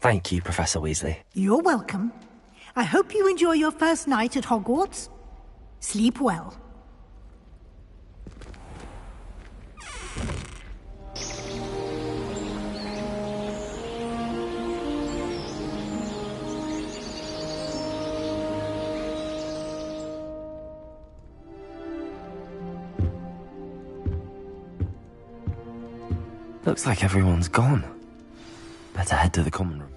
Thank you, Professor Weasley. You're welcome. I hope you enjoy your first night at Hogwarts. Sleep well. Looks like everyone's gone. Better head to the common room.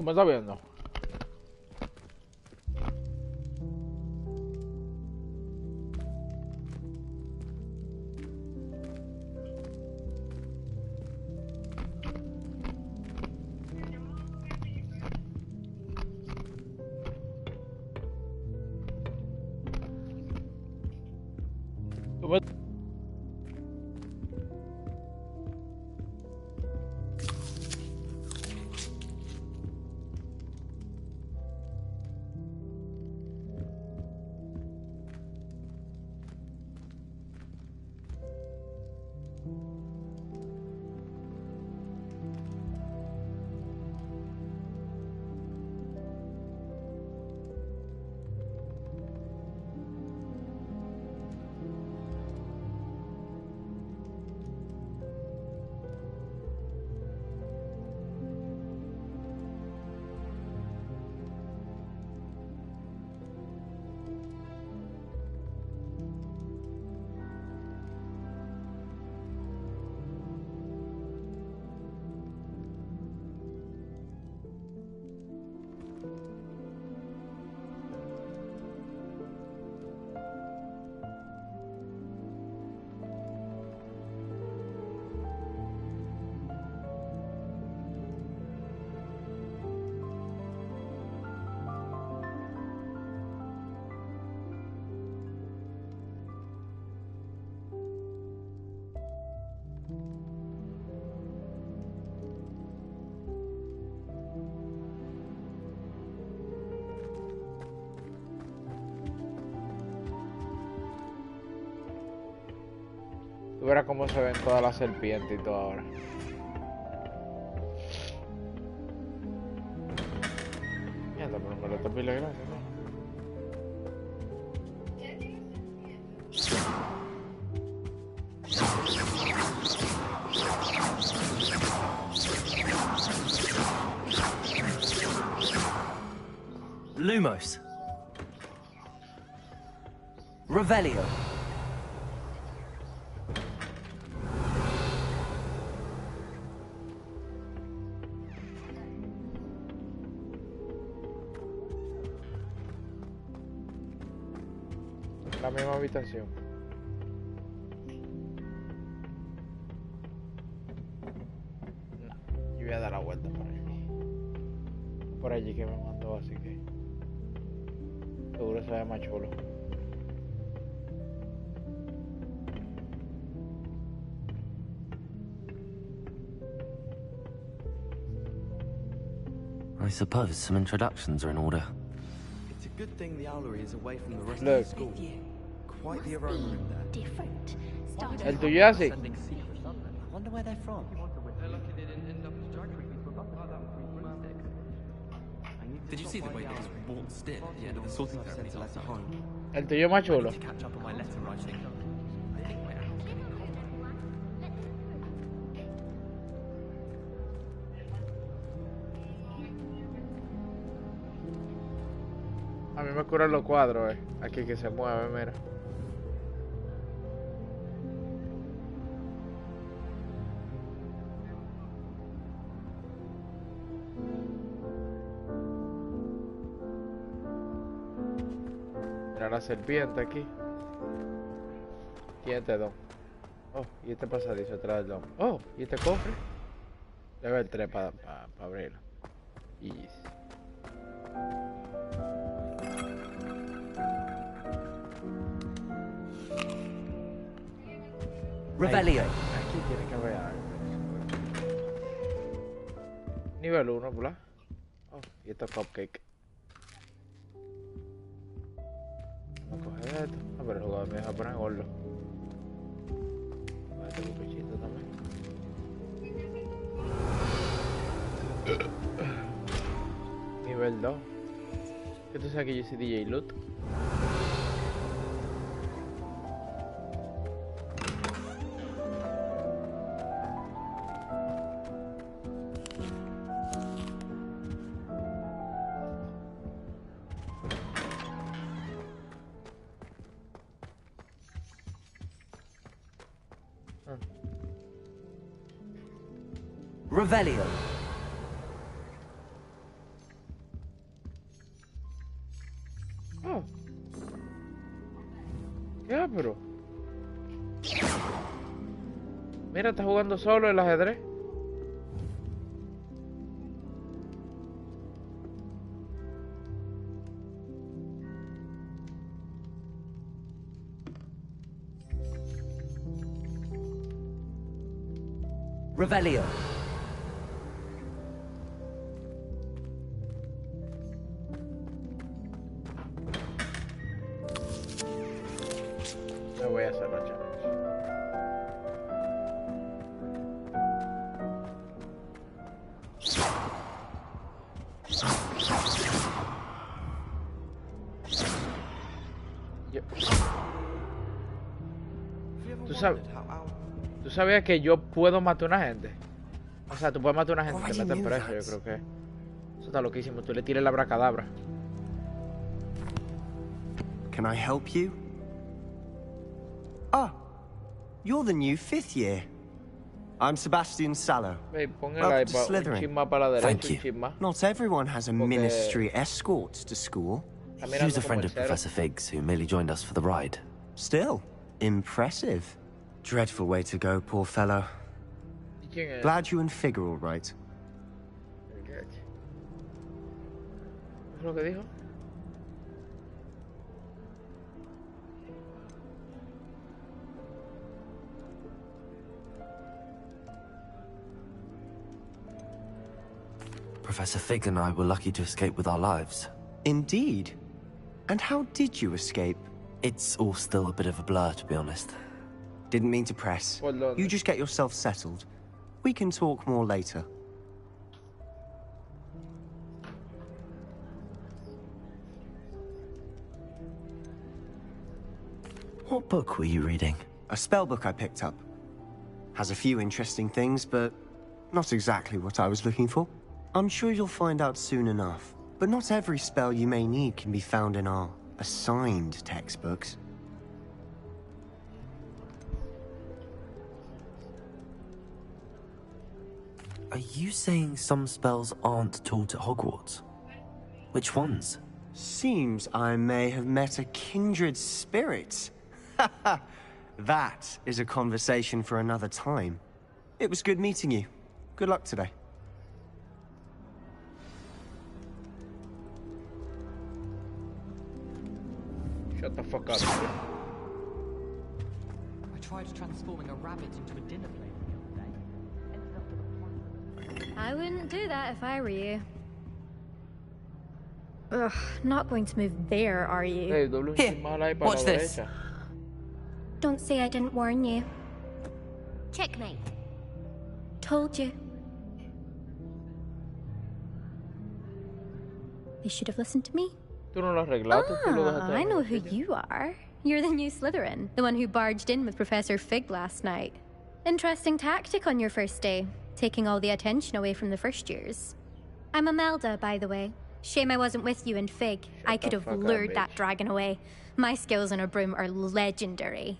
¿Tú me estás viendo? ¿Tú me... Tú verás cómo se ven todas las serpientes y todo ahora. Mierda, pero me lo está pila grande, ¿no? Lumos. Revelio. La misma habitación. No, yo voy a dar la vuelta por allí. Por allí que me mandó, así que seguro se ve más chulo. I suppose some introductions are in order. It's a good thing the owlery is away from the rest Look. of the school. Quite the aroma in there. Different. El tuyo es así. Sending secrets. I wonder where they're from. Did you see the way they just walked still at the end of the sorting ceremony last night? El tuyo es más chulo. To catch up on my letter writing. I think we're A mí me curan los cuadros, aquí que se mueve, mira. Mira la serpiente aquí. ¿Quién te don? Oh, y este pasadizo atrás del don. Oh, y este cofre. Debe haber tres para abrirlo. Y Revelio. aquí tiene que haber algo. Nivel 1, ¿verdad? Oh, y esto es cupcake. Vamos a coger esto. Ah, pero el jugador me deja poner gordo. Voy a este cucuchito también. Nivel 2. ¿Qué tú sabes que yo soy DJ Loot? Revelio. Oh. ¿Qué, pero? Mira, está jugando solo el ajedrez. Revelio. Me voy a hacer la challenge. ¿Tú sabías que yo puedo matar a una gente? O sea, tú puedes matar a una gente y te meten preso, yo creo que... Eso está loquísimo, tú le tiras la abracadabra. Can I help you? Ah, you're the new 5th year. I'm Sebastian Sallow. Hey, pon el Welcome to iPad, un Slytherin. chisma para la Thank derecha, un you. chisma. Not everyone has a Porque- ministry escort to school. Está He mirando was a como friend el of cero. Professor Figs, who merely joined us for the ride. Still, impressive. Dreadful way to go, poor fellow. ¿Y quién es? Glad you and Fig are all right. ¿Qué es lo que dijo? Professor Fig and I were lucky to escape with our lives. Indeed. And how did you escape? It's all still a bit of a blur, to be honest. Didn't mean to press. ¿Por dónde? You just get yourself settled. We can talk more later. What book were you reading? A spell book I picked up. Has a few interesting things, but not exactly what I was looking for. I'm sure you'll find out soon enough. But not every spell you may need can be found in our assigned textbooks. Are you saying some spells aren't taught at Hogwarts? Which ones? Seems I may have met a kindred spirit. That is a conversation for another time. It was good meeting you. Good luck today. Shut the fuck up. I tried transforming a rabbit into a dinner plate the other day. I wouldn't do that if I were you. Ugh, not going to move there, are you? Hey, doble un Here, chin mal ahí para watch la this. derecha. Don't say I didn't warn you. Checkmate. Told you. They should have listened to me. Tú no lo arreglaste, tú lo dejaste. I en know el who sitio. you are. You're the new Slytherin, the one who barged in with Professor Fig last night. Interesting tactic on your first day, taking all the attention away from the first years. I'm Imelda, by the way. Shame I wasn't with you in Fig. I could the have fuck up, lured bitch. that dragon away. My skills on a broom are legendary.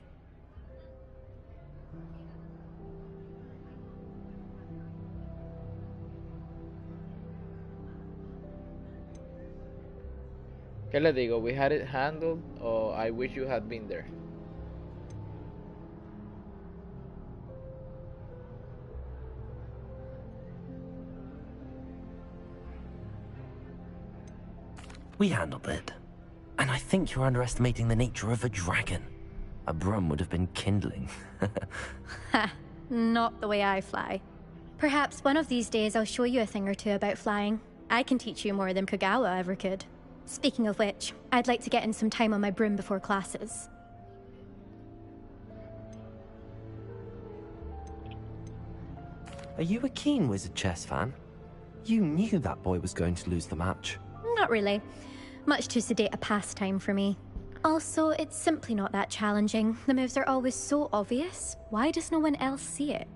¿Qué le digo? We had it handled, or I wish you had been there. We handled it. And I think you're underestimating the nature of a dragon. A broom would have been kindling. Ha, not the way I fly. Perhaps one of these days I'll show you a thing or two about flying. I can teach you more than Kogawa ever could. Speaking of which, I'd like to get in some time on my broom before classes. Are you a keen Wizard Chess fan? You knew that boy was going to lose the match. Not really. Much too sedate a pastime for me. Also, it's simply not that challenging. The moves are always so obvious. Why does no one else see it?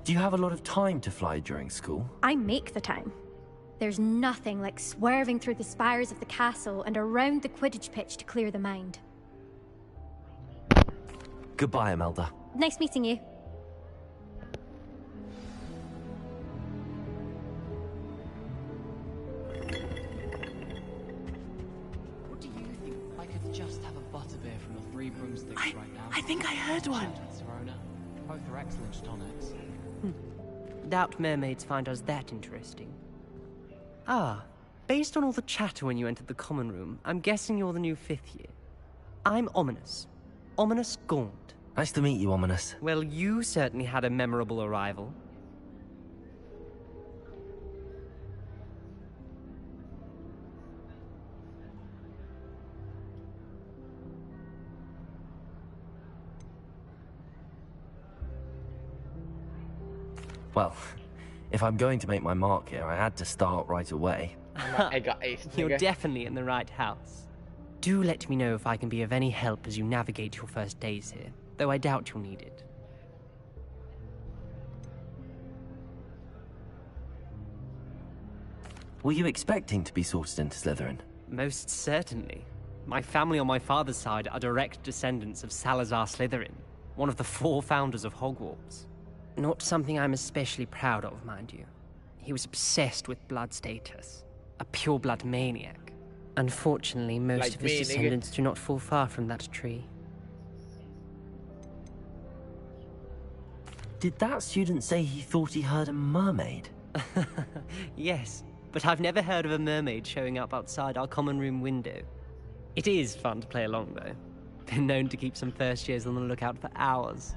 Do you have a lot of time to fly during school? I make the time. There's nothing like swerving through the spires of the castle and around the Quidditch pitch to clear the mind. Goodbye, Imelda. Nice meeting you. What do you think? I could just have a butterbeer from the Three Broomsticks right now. I think I heard one. Shout out Serona. Both are excellent tonics. Doubt mermaids find us that interesting. Ah, based on all the chatter when you entered the common room, I'm guessing you're the new 5th year. I'm Ominous. Ominous Gaunt. Nice to meet you, Ominous. Well, you certainly had a memorable arrival. Well, if I'm going to make my mark here, I had to start right away. I got ace, You're nigga. definitely in the right house. Do let me know if I can be of any help as you navigate your first days here, though I doubt you'll need it. Were you expecting to be sorted into Slytherin? Most certainly. My family on my father's side are direct descendants of Salazar Slytherin, one of the 4 founders of Hogwarts. Not something I'm especially proud of, mind you. He was obsessed with blood status, a pure-blood maniac. Unfortunately, most Like of his me, nigga. descendants do not fall far from that tree. Did that student say he thought he heard a mermaid? Yes, but I've never heard of a mermaid showing up outside our common room window. It is fun to play along, though. Been known to keep some first years on the lookout for hours.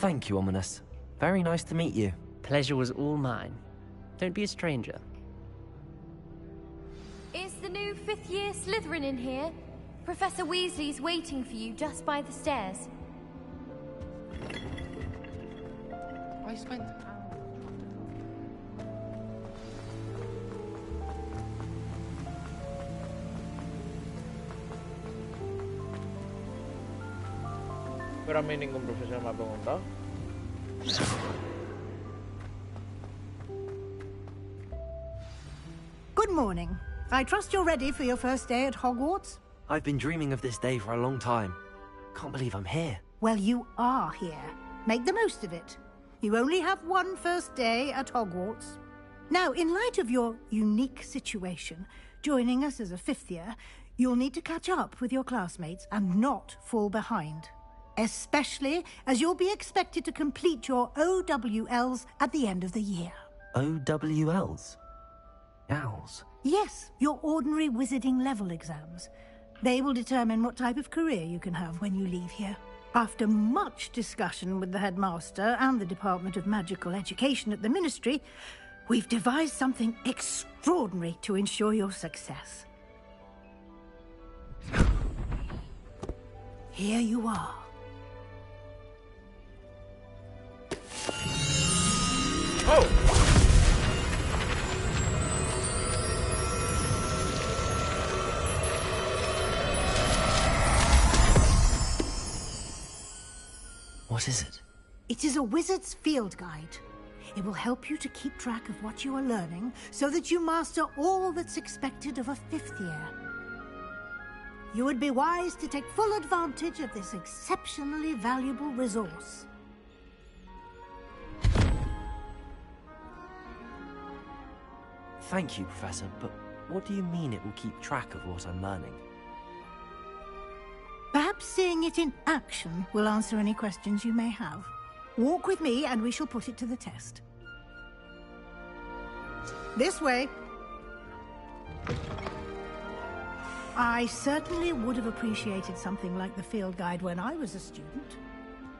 Thank you, Ominous. Very nice to meet you. Pleasure was all mine. Don't be a stranger. Is the new 5th year Slytherin in here? Professor Weasley's waiting for you just by the stairs. I spent. Pero a mí ningún profesor me ha preguntado. Good morning. I trust you're ready for your first day at Hogwarts? I've been dreaming of this day for a long time. Can't believe I'm here. Well, you are here. Make the most of it. You only have one first day at Hogwarts. Now, in light of your unique situation, joining us as a fifth year, you'll need to catch up with your classmates and not fall behind. Especially as you'll be expected to complete your OWLs at the end of the year. OWLs? Owls? Yes, your ordinary wizarding level exams. They will determine what type of career you can have when you leave here. After much discussion with the headmaster and the Department of Magical Education at the Ministry, we've devised something extraordinary to ensure your success. Here you are. Oh! What is it? It is a wizard's field guide. It will help you to keep track of what you are learning so that you master all that's expected of a fifth year. You would be wise to take full advantage of this exceptionally valuable resource. Thank you, Professor, but what do you mean it will keep track of what I'm learning? Perhaps seeing it in action will answer any questions you may have. Walk with me and we shall put it to the test. This way. I certainly would have appreciated something like the field guide when I was a student.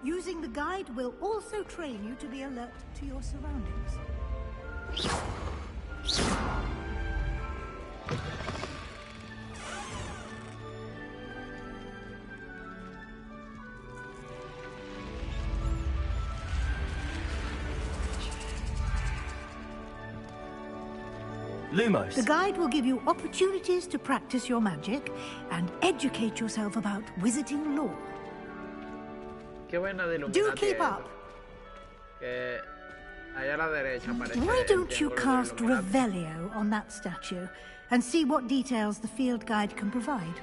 Using the guide will also train you to be alert to your surroundings. Lumos! The guide will give you opportunities to practice your magic and educate yourself about wizarding lore. Qué buena de Do Illuminati keep es up. esto. Que allá a la derecha aparece Why el don't you triángulo de cast Illuminati. Revelio on that statue and see what details the field guide can provide?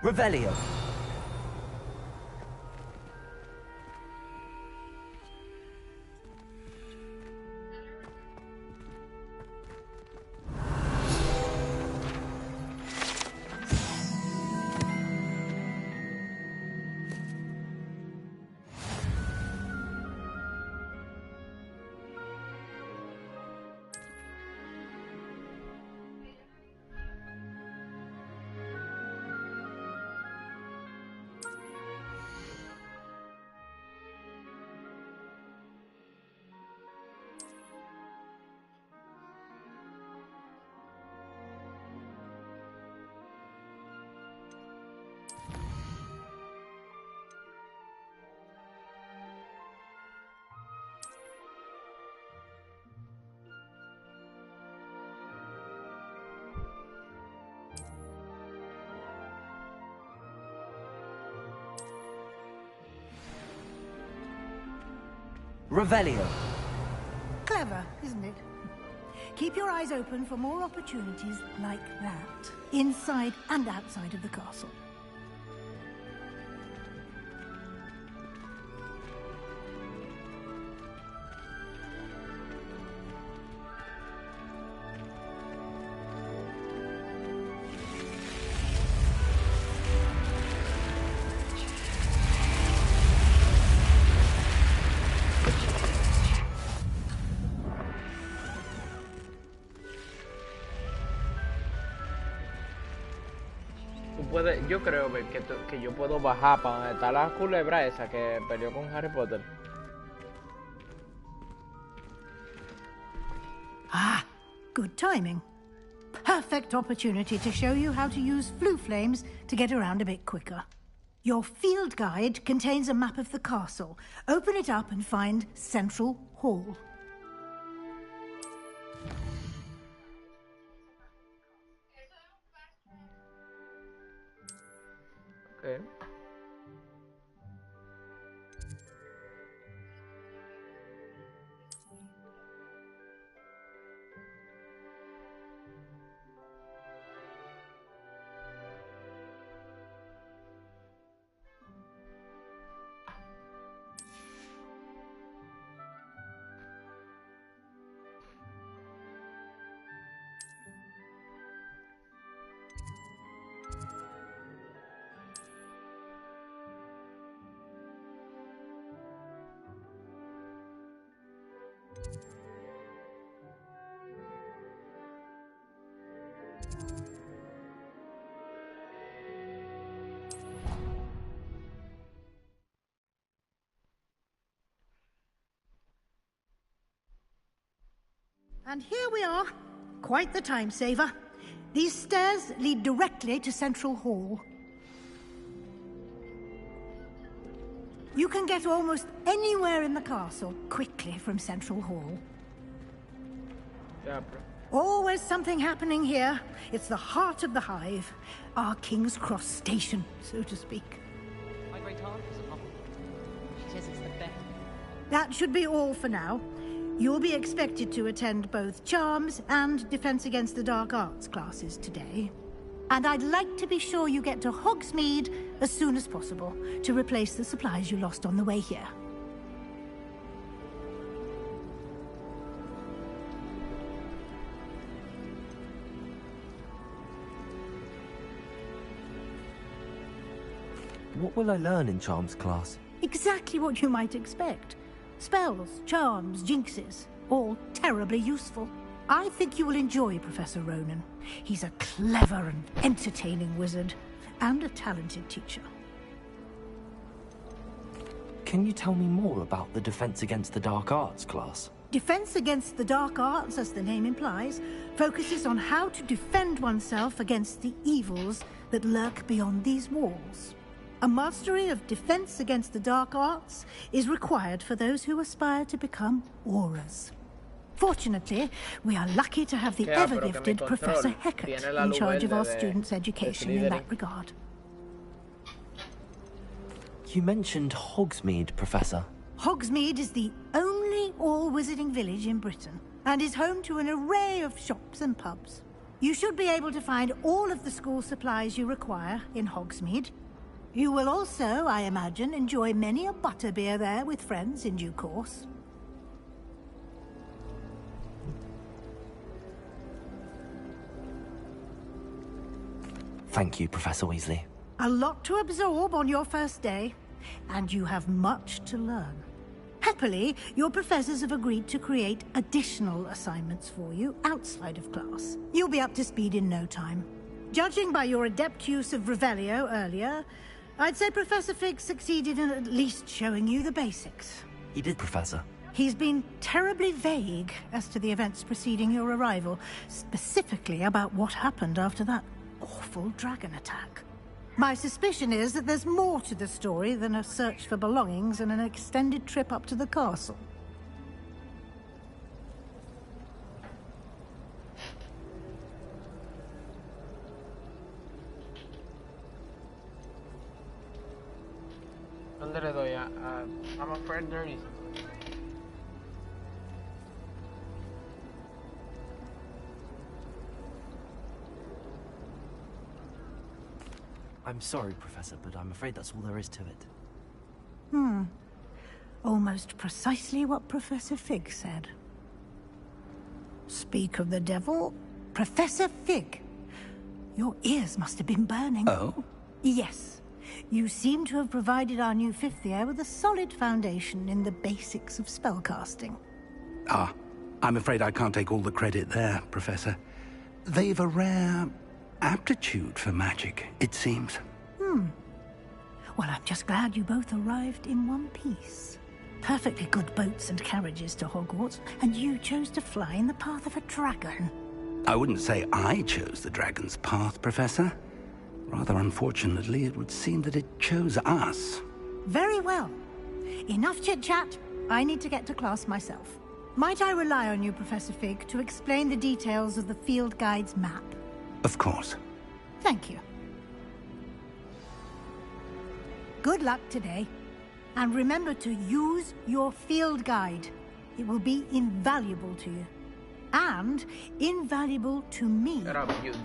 Revelio! Revelio! Clever, isn't it? Keep your eyes open for more opportunities like that, inside and outside of the castle. Yo creo que yo puedo bajar para donde está la culebra esa que peleó con Harry Potter. Ah, good timing. perfect opportunity to show you how to use flue flames to get around a bit quicker. Your field guide contains a map of the castle. Open it up and find Central Hall. Okay. And here we are. Quite the time saver. These stairs lead directly to Central Hall. You can get almost anywhere in the castle quickly from Central Hall. Yeah, bro. Always something happening here. It's the heart of the Hive. Our King's Cross station, so to speak. My great aunt is a Hufflepuff. She says it's the best. That should be all for now. You'll be expected to attend both Charms and Defense Against the Dark Arts classes today. And I'd like to be sure you get to Hogsmeade as soon as possible to replace the supplies you lost on the way here. What will I learn in Charms class? Exactly what you might expect. Spells, charms, jinxes, all terribly useful. I think you will enjoy Professor Ronen. He's a clever and entertaining wizard, and a talented teacher. Can you tell me more about the Defense Against the Dark Arts class? Defense Against the Dark Arts, as the name implies, focuses on how to defend oneself against the evils that lurk beyond these walls. A mastery of Defense Against the Dark Arts is required for those who aspire to become Auras. Fortunately, we are lucky to have the ever-gifted Professor Hecat in charge of our students' education in that regard. You mentioned Hogsmeade, Professor. Hogsmeade is the only all-wizarding village in Britain, and is home to an array of shops and pubs. You should be able to find all of the school supplies you require in Hogsmeade. You will also, I imagine, enjoy many a butterbeer there with friends in due course. Thank you, Professor Weasley. A lot to absorb on your first day, and you have much to learn. Happily, your professors have agreed to create additional assignments for you outside of class. You'll be up to speed in no time. Judging by your adept use of Revelio earlier, I'd say Professor Fig succeeded in at least showing you the basics. He did, Professor. He's been terribly vague as to the events preceding your arrival, specifically about what happened after that awful dragon attack. My suspicion is that there's more to the story than a search for belongings and an extended trip up to the castle. ¿Dónde le doy? I'm afraid there is. I'm sorry, Professor, but I'm afraid that's all there is to it. Almost precisely what Professor Fig said. Speak of the devil, Professor Fig. Your ears must have been burning. Oh? Yes. You seem to have provided our new fifth year with a solid foundation in the basics of spellcasting. Ah, I'm afraid I can't take all the credit there, Professor. They've a rare aptitude for magic, it seems. Well, I'm just glad you both arrived in one piece. Perfectly good boats and carriages to Hogwarts, and you chose to fly in the path of a dragon. I wouldn't say I chose the dragon's path, Professor. Rather unfortunately, it would seem that it chose us. Very well. Enough chit-chat. I need to get to class myself. Might I rely on you, Professor Fig, to explain the details of the field guide's map? Of course. Thank you. Good luck today. And remember to use your field guide. It will be invaluable to you. And invaluable to me,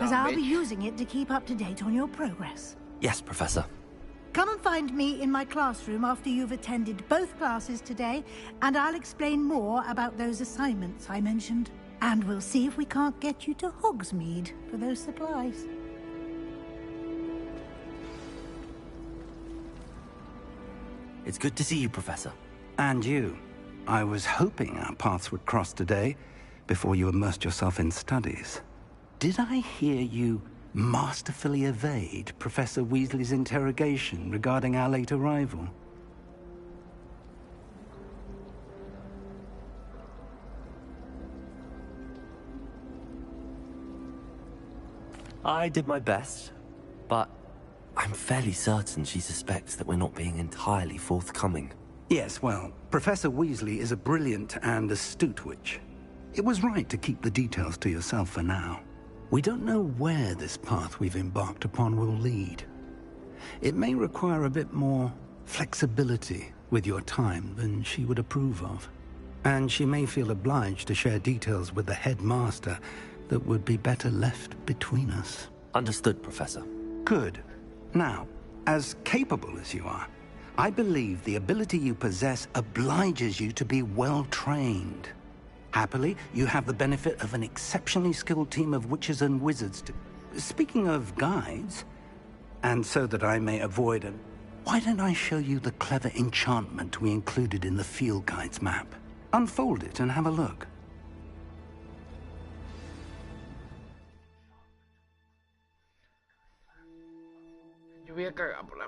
as I'll be using it to keep up to date on your progress. Yes, Professor. Come and find me in my classroom after you've attended both classes today, and I'll explain more about those assignments I mentioned. And we'll see if we can't get you to Hogsmeade for those supplies. It's good to see you, Professor. And you. I was hoping our paths would cross today, before you immersed yourself in studies. Did I hear you masterfully evade Professor Weasley's interrogation regarding our late arrival? I did my best, but I'm fairly certain she suspects that we're not being entirely forthcoming. Yes, well, Professor Weasley is a brilliant and astute witch. It was right to keep the details to yourself for now. We don't know where this path we've embarked upon will lead. It may require a bit more flexibility with your time than she would approve of. And she may feel obliged to share details with the headmaster that would be better left between us. Understood, Professor. Good. Now, as capable as you are, I believe the ability you possess obliges you to be well-trained. Happily, you have the benefit of an exceptionally skilled team of witches and wizards to... Speaking of guides, and so that I may avoid an... Why don't I show you the clever enchantment we included in the field guide's map? Unfold it and have a look. Yo voy a cagar por la